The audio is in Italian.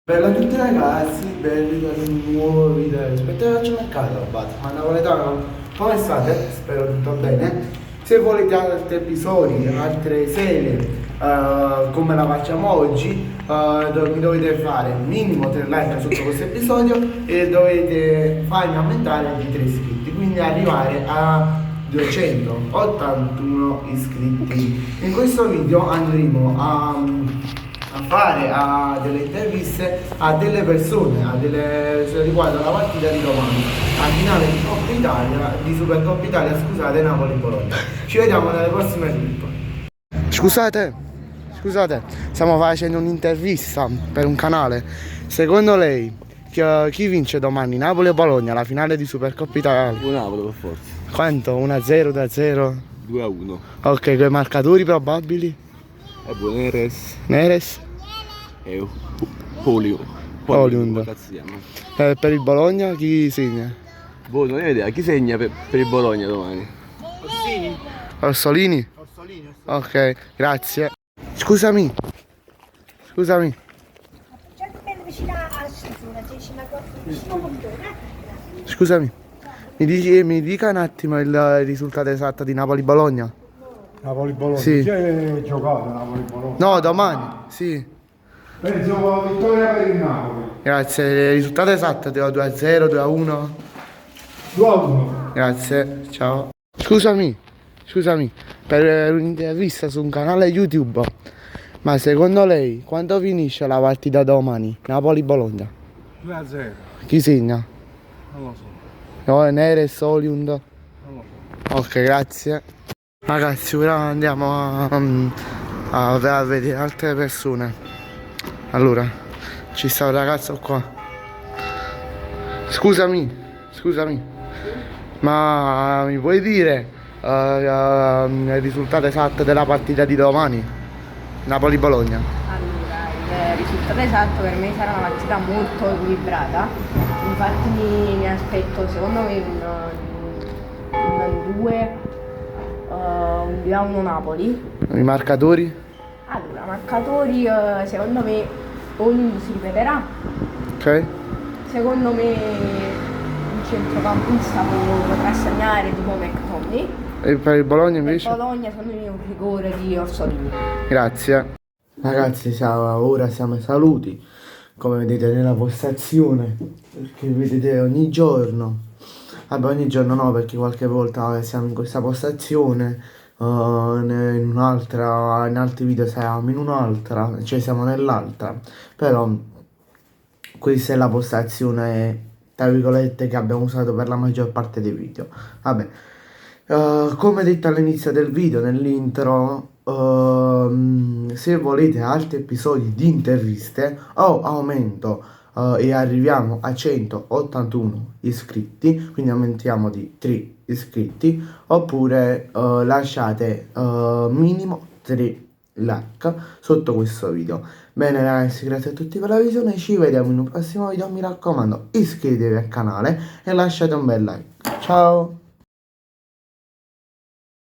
Bella a tutti ragazzi, benvenuti ad un nuovo video rispetto al calciomercato, ma napoletano, come state? Spero tutto bene. Se volete altri episodi, altre serie, come la facciamo oggi, mi dovete fare minimo 3 like sotto questo episodio e dovete farmi aumentare di 3 iscritti, quindi arrivare a 281 iscritti. In questo video andremo a fare delle interviste a delle persone, se riguarda la partita di domani, a finale di Coppa Italia, di Supercoppa Italia, scusate, Napoli-Bologna. Ci vediamo nelle prossime clip. Scusate, stiamo facendo un'intervista per un canale. Secondo lei chi vince domani, Napoli o Bologna, la finale di Supercoppa Italia? Napoli per forza. Quanto? 1-0, 2-0? 2-1. Ok, quei marcatori probabili? E buon Neres? E Poliund. Cazzo si chiama? Per il Bologna chi segna? Boh, non ho idea. Chi segna per il Bologna domani? Orsolini? Ok, grazie. Scusami. Scusami. Mi dica un attimo il risultato esatto di Napoli-Bologna? Napoli-Bologna? Sì. Chi è giocato Napoli-Bologna? No, domani, sì. Penso vittoria per il Napoli. Grazie, il risultato esatto 2-0, 2-1. 2-1. Grazie, ciao. Scusami, per un'intervista su un canale YouTube, ma secondo lei quando finisce la partita domani? Napoli-Bologna? 2-0. Chi segna? Non lo so. No, Neres, Oliund? Non lo so. Ok, grazie. Ragazzi, ora andiamo a vedere altre persone. Allora, ci sta un ragazzo qua. Scusami, ma mi puoi dire il risultato esatto della partita di domani? Napoli-Bologna? Allora, il risultato esatto per me sarà una partita molto equilibrata, infatti mi aspetto secondo me un 2, un 2-1 Napoli. I marcatori? Allora, marcatori secondo me ognuno si ripeterà, Ok. secondo me un centrocampista potrà segnare tipo McTominay. E per il Bologna Per invece? Bologna secondo me un rigore di Orsolini. Grazie. Ragazzi, ora siamo ai saluti, come vedete nella postazione, perché vedete ogni giorno. Vabbè, ogni giorno no, perché qualche volta siamo in questa postazione, in un'altra, in altri video siamo in un'altra, cioè siamo nell'altra. Però questa è la postazione, tra virgolette, che abbiamo usato per la maggior parte dei video. Vabbè. Come detto all'inizio del video, nell'intro, se volete altri episodi di interviste o aumento e arriviamo a 181 iscritti, quindi aumentiamo di 3 iscritti, oppure lasciate minimo 3 like sotto questo video. Bene ragazzi, grazie a tutti per la visione, ci vediamo in un prossimo video, mi raccomando iscrivetevi al canale e lasciate un bel like. Ciao!